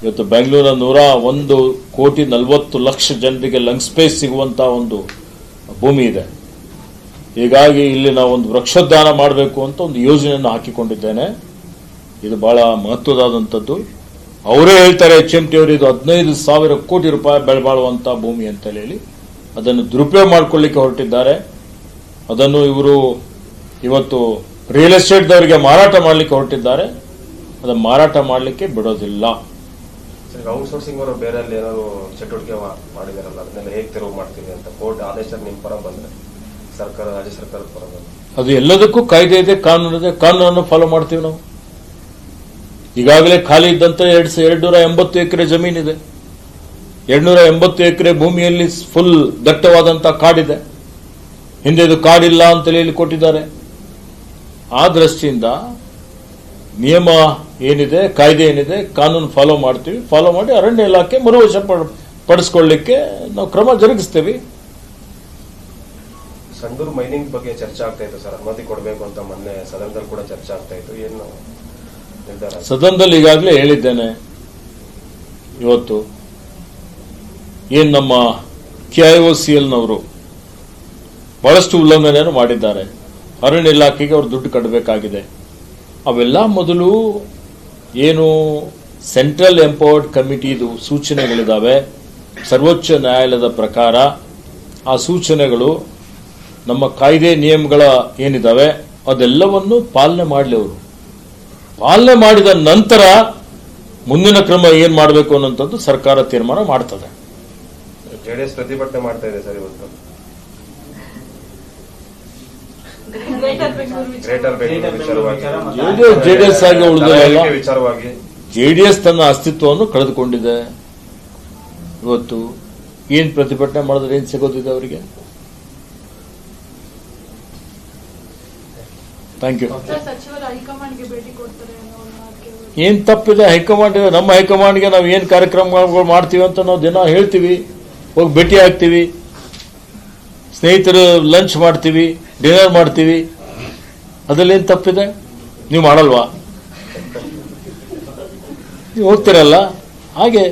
ಇವತ್ತು ಬೆಂಗಳೂರಿನ 101,40,00,000 ಜನರಿಗೆ ಲಂಗ್ ಸ್ಪೇಸ್ ಸಿಗುವಂತಹ ಒಂದು ಭೂಮಿ ಇದೆ. ಹೀಗಾಗಿ ಇಲ್ಲಿ ನಾವು ಒಂದು ವೃಕ್ಷೋದ್ಯಾನ ಮಾಡಬೇಕು ಅಂತ ಒಂದು ಯೋಜನೆಯನ್ನು ಹಾಕಿಕೊಂಡಿದ್ದೇನೆ. ಇದು ಬಹಳ ಮಹತ್ವದಾದಂಥದ್ದು. ಅವರೇ ಹೇಳ್ತಾರೆ, HMT ಅವರು, ಇದು 15,000 ಕೋಟಿ ರೂಪಾಯಿ ಬೆಳೆಬಾಳುವಂತಹ ಭೂಮಿ ಅಂತ ಹೇಳಿ ಅದನ್ನು ದುರುಪಯೋಗ ಮಾಡಿಕೊಳ್ಳಿಕ್ಕೆ ಹೊರಟಿದ್ದಾರೆ. ಅದನ್ನು ಇವರು ಇವತ್ತು ರಿಯಲ್ ಎಸ್ಟೇಟ್ದವರಿಗೆ ಮಾರಾಟ ಮಾಡಲಿಕ್ಕೆ ಹೊರಟಿದ್ದಾರೆ. ಅದನ್ನು ಮಾರಾಟ ಮಾಡಲಿಕ್ಕೆ ಬಿಡೋದಿಲ್ಲ. ಔಟ್ಸೋರ್ಸಿಂಗ್ ಅವರು ಬೇರೆ ಏನಾದ್ರು ಚಟುವಟಿಕೆ ಮಾಡಿದಾರಲ್ಲ, ಅದನ್ನೆಲ್ಲ ಹೇಗೆ ತೆರವು ಮಾಡ್ತೀವಿ ಅಂತ ಕೋರ್ಟ್ ಆದೇಶ ನಿಮ್ಮ ಪರ ಬಂದ್ರೆ, ಸರ್ಕಾರ ರಾಜ್ಯ ಸರ್ಕಾರದ ಪರ ಬಂದ್ರೆ, ಅದು ಎಲ್ಲದಕ್ಕೂ ಕಾಯ್ದೆ ಇದೆ, ಕಾನೂನು ಇದೆ. ಕಾನೂನನ್ನು ಫಾಲೋ ಮಾಡ್ತೀವಿ ನಾವು. ಈಗಾಗಲೇ ಖಾಲಿ ಇದ್ದಂತ 280 ಎಕರೆ ಜಮೀನಿದೆ. 280 ಎಕರೆ ಭೂಮಿಯಲ್ಲಿ ಫುಲ್ ದಟ್ಟವಾದಂತಹ ಕಾಡಿದೆ. ಹಿಂದೆ ಇದು ಕಾಡಿಲ್ಲ ಅಂತ ಹೇಳಿ ಕೊಟ್ಟಿದ್ದಾರೆ. ಆ ದೃಷ್ಟಿಯಿಂದ ನಿಯಮ ಏನಿದೆ, ಕಾಯ್ದೆ ಏನಿದೆ, ಕಾನೂನು ಫಾಲೋ ಮಾಡ್ತೀವಿ. ಫಾಲೋ ಮಾಡಿ ಅರಣ್ಯ ಇಲಾಖೆ ಮರುವಶ ಪಡಿಸ್ಕೊಳ್ಳಿಕ್ಕೆ ನಾವು ಕ್ರಮ ಜರುಗಿಸ್ತೇವೆ. ಸಂಡೂರು ಮೈನಿಂಗ್ ಬಗ್ಗೆ ಚರ್ಚೆ ಆಗ್ತಾ ಇತ್ತು ಸರ್, ಅನುಮತಿ ಕೊಡಬೇಕು ಅಂತ ಮೊನ್ನೆ ಸದನದಲ್ಲಿ ಕೂಡ ಚರ್ಚೆ ಆಗ್ತಾ ಇತ್ತು. ಏನು ನಿರ್ಧಾರ? ಸದನದಲ್ಲಿ ಈಗಾಗಲೇ ಹೇಳಿದ್ದೇನೆ. ಇವತ್ತು ಏನ್ ನಮ್ಮ KIOCLನವರು ಬಹಳಷ್ಟು ಉಲ್ಲಂಘನೆಯನ್ನು ಮಾಡಿದ್ದಾರೆ. ಅರಣ್ಯ ಇಲಾಖೆಗೆ ಅವರು ದುಡ್ಡು ಕಟ್ಟಬೇಕಾಗಿದೆ. ಅವೆಲ್ಲ ಮೊದಲು ಏನು ಸೆಂಟ್ರಲ್ ಎಂಪವರ್ಡ್ ಕಮಿಟಿದು ಸೂಚನೆಗಳಿದ್ದಾವೆ, ಸರ್ವೋಚ್ಚ ನ್ಯಾಯಾಲಯದ ಪ್ರಕಾರ ಆ ಸೂಚನೆಗಳು ನಮ್ಮ ಕಾಯ್ದೆ ನಿಯಮಗಳ ಏನಿದಾವೆ ಅದೆಲ್ಲವನ್ನು ಪಾಲನೆ ಮಾಡಲಿ. ಅವರು ಪಾಲನೆ ಮಾಡಿದ ನಂತರ ಮುಂದಿನ ಕ್ರಮ ಏನ್ ಮಾಡಬೇಕು ಅನ್ನೋಂಥದ್ದು ಸರ್ಕಾರ ತೀರ್ಮಾನ ಮಾಡ್ತದೆ. JDS ಪ್ರತಿಭಟನೆ ಮಾಡ್ತಾ ಇದೆ ಸರ್ ಇವತ್ತು. ಜೆಡಿಎಸ್ ಆಗಿ ಉಳಿದಿಲ್ಲ. ವಿಚಾರವಾಗಿ JDS ತನ್ನ ಅಸ್ತಿತ್ವವನ್ನು ಕಳೆದುಕೊಂಡಿದೆ. ಇವತ್ತು ಏನ್ ಪ್ರತಿಭಟನೆ ಮಾಡಿದ್ರೆ ಏನ್ ಸಿಗೋದಿದೆ ಅವರಿಗೆ? Thank you. ಏನ್ ತಪ್ಪಿದೆ? ಹೈಕಮಾಂಡ್, ನಮ್ಮ ಹೈಕಮಾಂಡ್ಗೆ ನಾವು ಏನ್ ಕಾರ್ಯಕ್ರಮಗಳು ಮಾಡ್ತೀವಿ ಅಂತ ನಾವು ದಿನ ಹೇಳ್ತೀವಿ. ಹೋಗಿ ಭೇಟಿ ಆಗ್ತೀವಿ, ಸ್ನೇಹಿತರು ಲಂಚ್ ಮಾಡ್ತೀವಿ, ಡಿನ್ನರ್ ಮಾಡ್ತೀವಿ. ಅದರಲ್ಲೇನು ತಪ್ಪಿದೆ? ನೀವು ಮಾಡಲ್ವಾ? ನೀವು ಹೋಗ್ತಿರಲ್ಲ ಹಾಗೆ.